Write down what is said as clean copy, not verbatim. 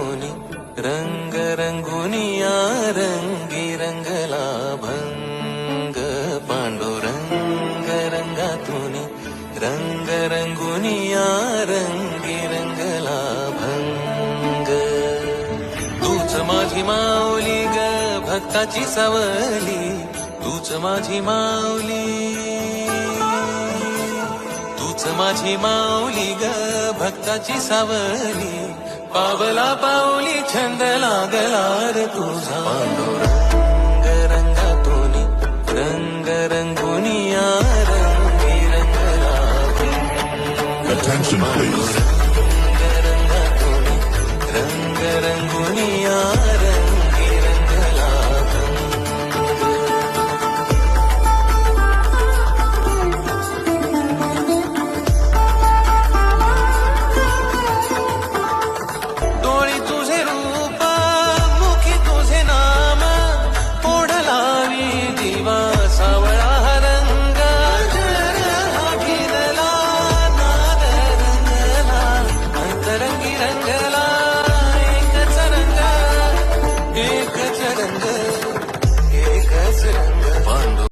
रंगातूनी रंग रंगुनिया रंगी रंगला भंग पांडुरंग रंगातूनी रंग रंगुनिया रंगी रंगला भंग तूच माझी माऊली ग भक्ताची सावली तूच माझी माऊली तूच माझी माऊली ग भक्ताची सावली पावला पाऊली छंद लागला रे तुझा पांडुरंग रंगातूनी रंग रंगुनिया रंगी रंगला Attention please.